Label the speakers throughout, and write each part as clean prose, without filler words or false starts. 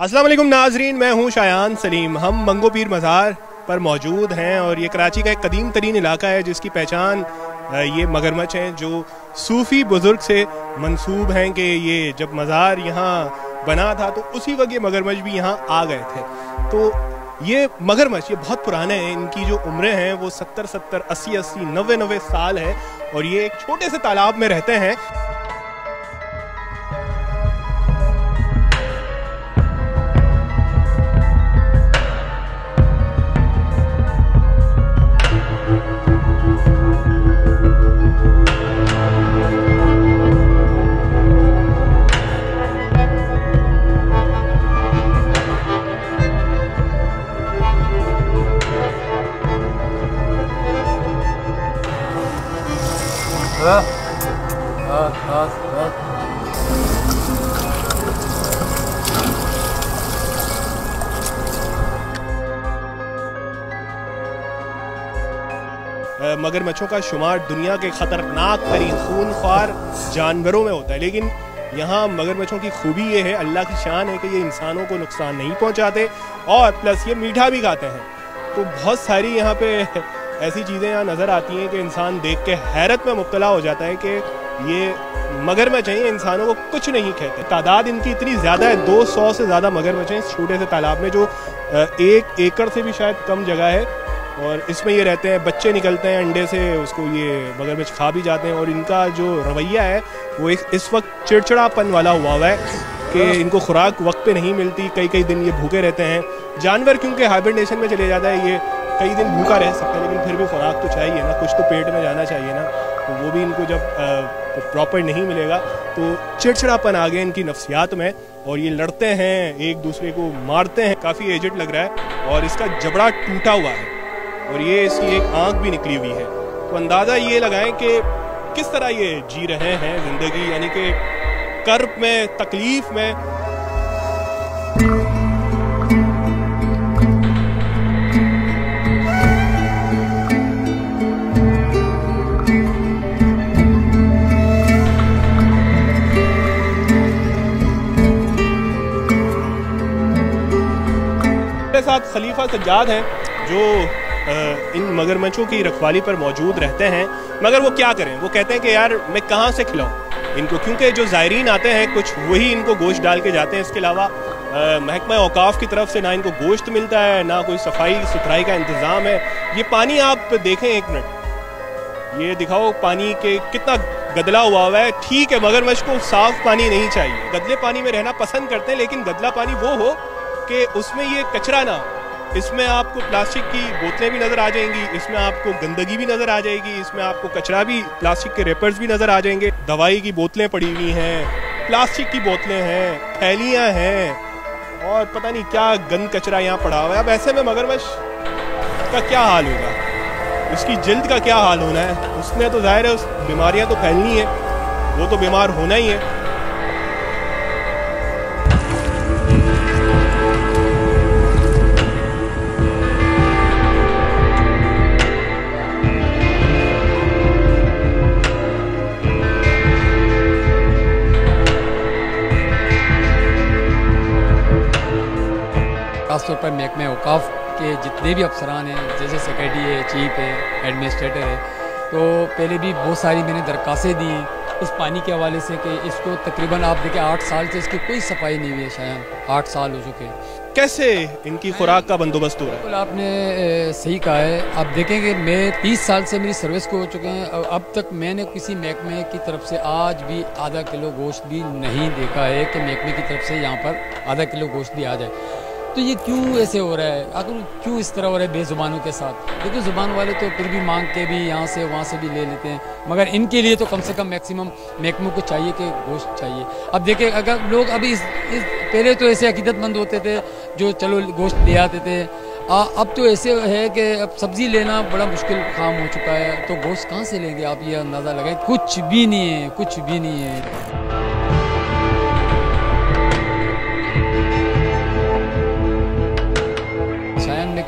Speaker 1: अस्सलाम वालेकुम नाजरीन, मैं हूं शायान सलीम। हम मंगो पीर मज़ार पर मौजूद हैं और ये कराची का एक कदीम तरीन इलाका है जिसकी पहचान ये मगरमच्छ हैं जो सूफ़ी बुज़ुर्ग से मंसूब हैं कि ये जब मज़ार यहाँ बना था तो उसी वक्त ये मगरमच्छ भी यहाँ आ गए थे। तो ये मगरमच्छ ये बहुत पुराने हैं, इनकी जो उम्रें हैं वो 70-70, 80-80, 90-90 साल है और ये एक छोटे से तालाब में रहते हैं। मगरमच्छों का शुमार दुनिया के ख़तरनाक तरीन खूनख्वार जानवरों में होता है, लेकिन यहाँ मगरमच्छों की खूबी ये है, अल्लाह की शान है कि ये इंसानों को नुकसान नहीं पहुँचाते और प्लस ये मीठा भी खाते हैं। तो बहुत सारी यहाँ पे ऐसी चीज़ें यहाँ नज़र आती हैं कि इंसान देख के हैरत में मुब्तला हो जाता है कि ये मगरमच्छ हैं, इंसानों को कुछ नहीं कहते। तादाद इनकी इतनी ज़्यादा है, 200 से ज़्यादा मगरमच्छ हैं इस छोटे से तालाब में जो 1 एकड़ से भी शायद कम जगह है और इसमें ये रहते हैं। बच्चे निकलते हैं अंडे से, उसको ये मगरमच्छ खा भी जाते हैं और इनका जो रवैया है वो इस वक्त चिड़चिड़ापन वाला हुआ है कि इनको खुराक वक्त पे नहीं मिलती, कई दिन ये भूखे रहते हैं। जानवर क्योंकि हाइबरनेशन में चले जाता है, ये कई दिन भूखा रह सकता है, लेकिन फिर भी खुराक तो चाहिए ना, कुछ तो पेट में जाना चाहिए ना, तो वो भी इनको जब प्रॉपर नहीं मिलेगा तो चिड़चिड़ापन आ गया इनकी नफ्सियात में और ये लड़ते हैं, एक दूसरे को मारते हैं। काफ़ी एजेड लग रहा है और इसका जबड़ा टूटा हुआ है और ये इसकी एक आंख भी निकली हुई है। तो अंदाज़ा ये लगाएं कि किस तरह ये जी रहे हैं ज़िंदगी, यानी कि कर्ब में, तकलीफ़ में। मेरे साथ खलीफा सज्जाद हैं जो इन मगरमच्छों की रखवाली पर मौजूद रहते हैं, मगर वो क्या करें, वो कहते हैं कि यार मैं कहाँ से खिलाऊं इनको, क्योंकि जो ज़ायरीन आते हैं कुछ वही इनको गोश्त डाल के जाते हैं। इसके अलावा महकमा औकाफ की तरफ से ना इनको गोश्त मिलता है, ना कोई सफाई सुथराई का इंतज़ाम है। ये पानी आप देखें, 1 मिनट ये दिखाओ, पानी के कितना गदला हुआ है। ठीक है, मगरमच्छ को साफ़ पानी नहीं चाहिए, गदले पानी में रहना पसंद करते हैं, लेकिन गदला पानी वो हो कि उसमें ये कचरा ना, इसमें आपको प्लास्टिक की बोतलें भी नज़र आ जाएंगी, इसमें आपको गंदगी भी नज़र आ जाएगी, इसमें आपको कचरा भी, प्लास्टिक के रेपर्स भी नज़र आ जाएंगे, दवाई की बोतलें पड़ी हुई हैं, प्लास्टिक की बोतलें हैं, थैलियाँ हैं और पता नहीं क्या गंद कचरा यहाँ पड़ा हुआ है। अब ऐसे में मगरमच्छ का क्या हाल होगा, उसकी जल्द का क्या हाल होना है, उसने तो ज़ाहिर है उस बीमारियाँ तो फैलनी है, वो तो बीमार होना ही है।
Speaker 2: खासतौर पर महकमा औकाफ के जितने भी अफसरान हैं, जैसे सेक्रेटरी है, चीफ है, एडमिनिस्ट्रेटर है, तो पहले भी बहुत सारी मैंने दरखास्तें दी इस पानी के हवाले से कि इसको तकरीबन आप देखें 8 साल से इसकी कोई सफाई नहीं हुई है, शायद 8 साल हो चुके हैं।
Speaker 1: कैसे इनकी खुराक का बंदोबस्त हो रहा है?
Speaker 2: बिल्कुल आपने सही कहा है। आप देखेंगे मैं 30 साल से मेरी सर्विस को हो चुके हैं, अब तक मैंने किसी महकमे की तरफ से आज भी आधा किलो गोश्त भी नहीं देखा है कि महकमे की तरफ से यहाँ पर आधा किलो गोश्त भी आ जाए। तो ये क्यों ऐसे हो रहा है, आखिर क्यों इस तरह हो रहा है बेज़ुबानों के साथ? देखो ज़ुबान वाले तो फिर भी मांग के भी यहाँ से वहाँ से भी ले लेते हैं, मगर इनके लिए तो कम से कम मैक्सिमम महकमों को चाहिए कि गोश्त चाहिए। अब देखें, अगर लोग अभी इस पहले तो ऐसे अकीदतमंद होते थे जो चलो गोश्त ले आते थे, अब तो ऐसे है कि अब सब्ज़ी लेना बड़ा मुश्किल काम हो चुका है, तो गोश्त कहाँ से लेंगे? आप ये अंदाज़ा लगाएं, कुछ भी नहीं है, कुछ भी नहीं है।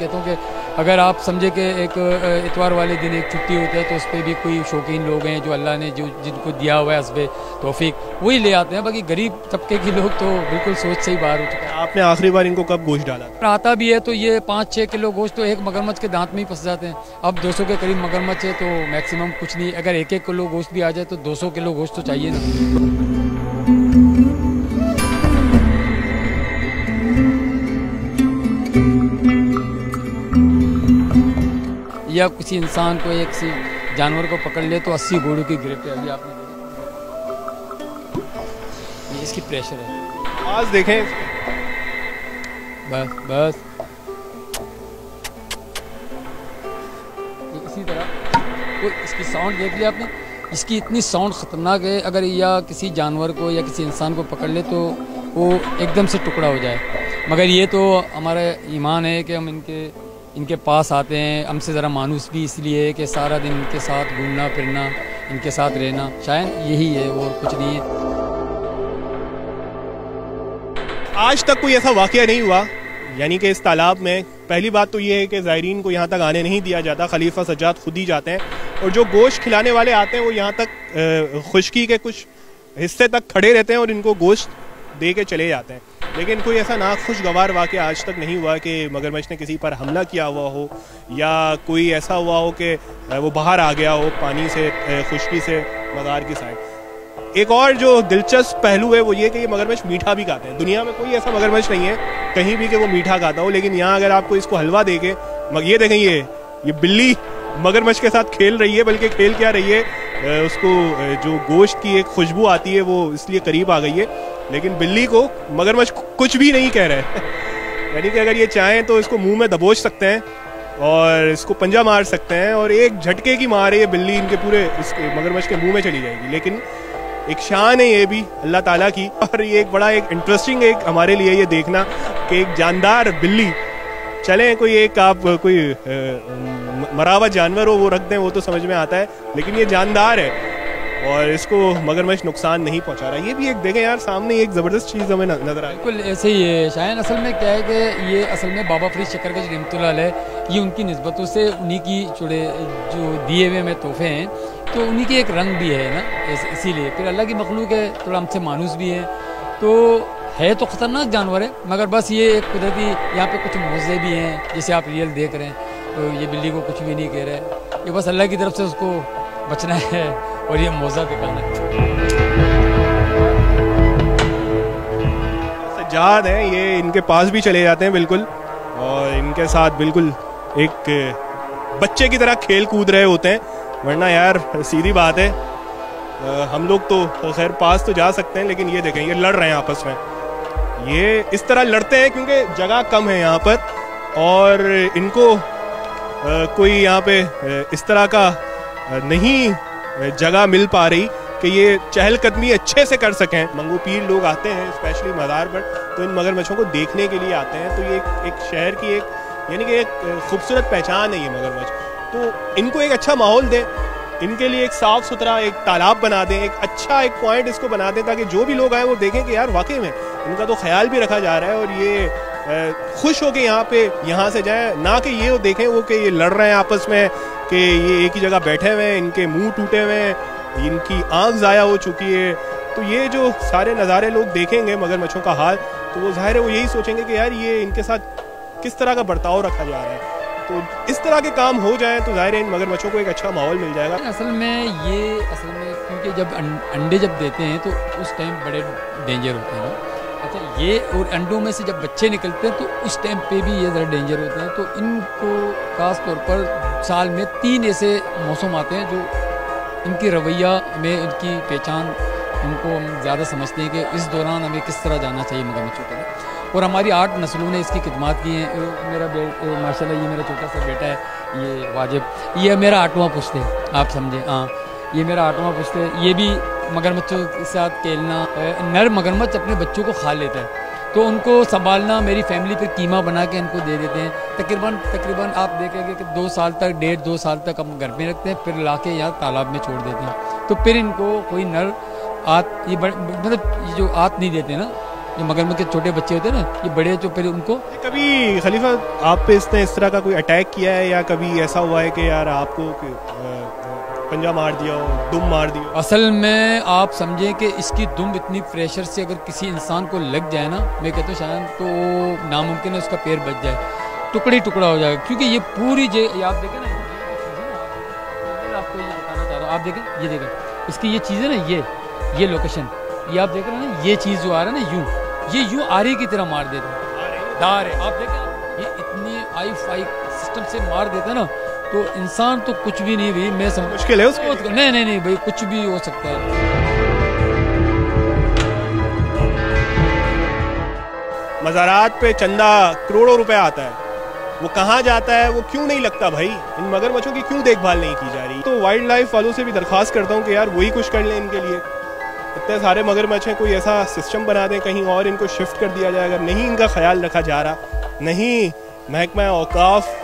Speaker 2: कहता हूँ कि अगर आप समझे कि एक इतवार वाले दिन एक छुट्टी होता है तो उस पर भी कोई शौकीन लोग हैं जो अल्लाह ने जो जिनको दिया हुआ है हस्बे तौफीक वही ले आते हैं, बाकी गरीब तबके के लोग तो बिल्कुल सोच से ही बाहर हो चुके हैं।
Speaker 1: आपने आखिरी बार इनको कब गोश्त डाला था?
Speaker 2: आता भी है तो ये 5-6 किलो गोश्त तो एक मगरमच्छ के दांत में ही फंस जाते हैं। अब 200 के करीब मगरमच्छ है तो मैक्सिमम कुछ नहीं, अगर 1-1 किलो गोश्त भी आ जाए तो 200 किलो गोश्त तो चाहिए ना। या किसी इंसान को एक किसी जानवर को पकड़ ले तो 80 घोड़ों की गिरफ्त है। अभी आपने देखा इसकी प्रेशर है,
Speaker 1: आज देखें
Speaker 2: बस बस इसी तरह वो इसकी साउंड देख लिया आपने, इसकी इतनी साउंड ख़तरनाक है, अगर या किसी जानवर को या किसी इंसान को पकड़ ले तो वो एकदम से टुकड़ा हो जाए। मगर ये तो हमारा ईमान है कि हम इनके पास आते हैं, हमसे ज़रा मानूस भी इसलिए है कि सारा दिन इनके साथ घूमना फिरना, इनके साथ रहना, शायद यही है और कुछ नहीं है।
Speaker 1: आज तक कोई ऐसा वाक़या नहीं हुआ, यानी कि इस तालाब में पहली बात तो ये है कि ज़ायरीन को यहाँ तक आने नहीं दिया जाता, खलीफा सज्जाद खुद ही जाते हैं और जो गोश्त खिलाने वाले आते हैं वो यहाँ तक खुश्की के कुछ हिस्से तक खड़े रहते हैं और इनको गोश्त दे के चले जाते हैं। लेकिन कोई ऐसा नाखुशगवार वाक़या आज तक नहीं हुआ कि मगरमच्छ ने किसी पर हमला किया हुआ हो या कोई ऐसा हुआ हो कि वो बाहर आ गया हो पानी से, खुश्की से मज़ार की साइड। एक और जो दिलचस्प पहलू है वो ये कि ये मगरमच्छ मीठा भी खाते हैं। दुनिया में कोई ऐसा मगरमच्छ नहीं है कहीं भी कि वो मीठा खाता हो, लेकिन यहाँ अगर आपको इसको हलवा दे के, ये देखें ये बिल्ली मगरमच्छ के साथ खेल रही है, बल्कि खेल क्या रही है, उसको जो गोश्त की एक खुशबू आती है वो इसलिए करीब आ गई है, लेकिन बिल्ली को मगरमच्छ कुछ भी नहीं कह रहे यानी कि अगर ये चाहें तो इसको मुंह में दबोच सकते हैं और इसको पंजा मार सकते हैं और एक झटके की मार है ये बिल्ली इनके पूरे इसके मगरमच्छ के मुंह में चली जाएगी। लेकिन एक शान है ये भी अल्लाह ताला की, और ये एक बड़ा एक इंटरेस्टिंग एक हमारे लिए ये देखना कि एक जानदार बिल्ली, चलें कोई एक आप कोई मरावा जानवर हो वो रख दें वो तो समझ में आता है, लेकिन ये जानदार है और इसको मगरमच्छ नुकसान नहीं पहुंचा रहा। ये भी एक देखें यार, सामने एक ज़बरदस्त चीज़ हमें नजर आई।
Speaker 2: बिल्कुल ऐसे ही है शायद। असल में क्या है कि ये असल में बाबा फरीद शक्करगंज रहमतुल्लाह अलैह, ये उनकी निस्बतों से उन्हीं की जुड़े जो दिए हुए हमें तोहफे हैं तो उन्हीं की एक रंग भी है ना, इसीलिए फिर अल्लाह की मखलूक है, थोड़ा हमसे मानूस भी है, तो है तो ख़तरनाक जानवर है, मगर बस ये एक कुदरती यहाँ पे कुछ मौजे भी हैं जैसे आप रियल देख रहे हैं। तो ये बिल्ली को कुछ भी नहीं कह रहे, ये बस अल्लाह की तरफ से उसको बचना है और ये मौजा दिखाना है।
Speaker 1: सज्जाद हैं ये, इनके पास भी चले जाते हैं बिल्कुल और इनके साथ बिल्कुल एक बच्चे की तरह खेल कूद रहे होते हैं, वरना यार सीधी बात है हम लोग तो खैर पास तो जा सकते हैं, लेकिन ये देखें ये लड़ रहे हैं आपस में। ये इस तरह लड़ते हैं क्योंकि जगह कम है यहाँ पर और इनको कोई यहाँ पे इस तरह का नहीं जगह मिल पा रही कि ये चहलकदमी अच्छे से कर सकें। मंगू पीर लोग आते हैं स्पेशली मज़ार पर, तो इन मगरमच्छों को देखने के लिए आते हैं। तो ये एक शहर की एक यानी कि एक खूबसूरत पहचान है ये मगरमच्छ। तो इनको एक अच्छा माहौल दें, इनके लिए एक साफ़ सुथरा एक तालाब बना दें, एक अच्छा एक पॉइंट इसको बना दें ताकि जो भी लोग आए वो देखें कि यार वाकई में इनका तो ख्याल भी रखा जा रहा है और ये खुश हो के यहाँ से जाए, ना कि ये देखें वो कि ये लड़ रहे हैं आपस में, कि ये एक ही जगह बैठे हुए हैं, इनके मुंह टूटे हुए हैं, इनकी आंख ज़ाया हो चुकी है। तो ये जो सारे नज़ारे लोग देखेंगे मगरमच्छों का हाल, तो वो ज़ाहिर है वो यही सोचेंगे कि यार ये इनके साथ किस तरह का बर्ताव रखा जा रहा है। तो इस तरह के काम हो जाए तो ज़ाहिर है इन मगरमच्छों को एक अच्छा माहौल मिल जाएगा।
Speaker 2: असल में क्योंकि जब अंडे जब देते हैं तो उस टाइम बड़े डेंजर होते हैं। अच्छा, ये और अंडों में से जब बच्चे निकलते हैं तो उस टाइम पे भी ये ज़रा डेंजर होते हैं। तो इनको ख़ास तौर पर साल में 3 ऐसे मौसम आते हैं जो इनकी रवैया में इनकी पहचान उनको हम ज़्यादा समझते हैं कि इस दौरान हमें किस तरह जाना चाहिए मगरमच्छों के लिए। और हमारी 8 नस्लों ने इसकी खिदमत की हैं। मेरा माशाल्लाह ये मेरा छोटा सा बेटा है, ये वाजिब, ये मेरा 8वां पुश्त है, आप समझे। हाँ, ये मेरा 8वां पुश्त है। ये भी मगरमच्छों के साथ खेलना, नर मगरमच्छ अपने बच्चों को खा लेता है तो उनको संभालना, मेरी फैमिली फिर कीमा बना के इनको दे देते हैं। तकरीबन आप देखेंगे कि 2 साल तक, 1.5-2 साल तक हम घर में रखते हैं, फिर ला के यहाँ तालाब में छोड़ देते हैं। तो फिर इनको कोई नर मतलब ये जो आत नहीं देते ना, जो मगरमच्छ के छोटे बच्चे होते हैं ना, ये बड़े जो फिर उनको।
Speaker 1: कभी खलीफा आप पे इसने इस तरह का कोई अटैक किया है या कभी ऐसा हुआ है कि यार आपको पंजा मार दिया हो, दुम मार दिया?
Speaker 2: असल में आप समझें कि इसकी दुम इतनी प्रेशर से अगर किसी इंसान को लग जाए ना, मैं कहता हूँ शायद तो नामुमकिन है उसका पैर बच जाए, टुकड़ी टुकड़ा हो जाएगा। क्योंकि ये पूरी आप देखें ना, आपको ये बताना चाह रहा हूँ, आप देखें, ये देखें इसकी ये चीज़ है ना, ये लोकेशन, ये आप देख रहे हैं ना, ये चीज़ जो आ रहा है ना, ये यूँ आरे की तरह मार देता है, दार है, आप देखें ये इतनी आई सिस्टम से मार देता है ना, तो इंसान तो कुछ भी नहीं भाई, मैं समझ
Speaker 1: मुश्किल है उसको।
Speaker 2: नहीं भाई, कुछ भी हो सकता है।
Speaker 1: मज़ारात पे चंदा करोड़ों रुपए आता है, वो कहाँ जाता है, वो क्यों नहीं लगता भाई? इन मगरमच्छों की क्यों देखभाल नहीं की जा रही? तो वाइल्ड लाइफ वालों से भी दरख्वास्त करता हूँ कि यार वही कुछ कर लें इनके लिए। इतने सारे मगरमच्छ हैं, कोई ऐसा सिस्टम बना दें कहीं और इनको शिफ्ट कर दिया जाए। अगर नहीं इनका ख्याल रखा जा रहा, नहीं महकमा औकाफ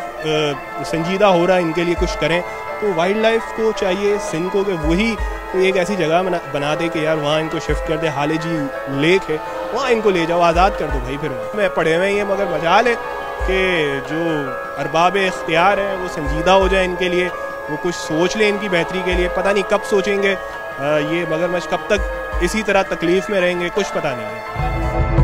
Speaker 1: संजीदा हो रहा इनके लिए कुछ करें, तो वाइल्ड लाइफ को चाहिए सिंध को कि वही कोई एक ऐसी जगह बना दे कि यार वहाँ इनको शिफ्ट कर दे। हाले जी लेक है, वहाँ इनको ले जाओ, आज़ाद कर दो भाई। फिर मैं पढ़े हुए हैं, मगर मजाल है कि जो अरबाब इख्तियार हैं वो संजीदा हो जाए इनके लिए, वो कुछ सोच लें इनकी बेहतरी के लिए। पता नहीं कब सोचेंगे, ये मगरमच्छ कब तक इसी तरह तकलीफ़ में रहेंगे, कुछ पता नहीं है।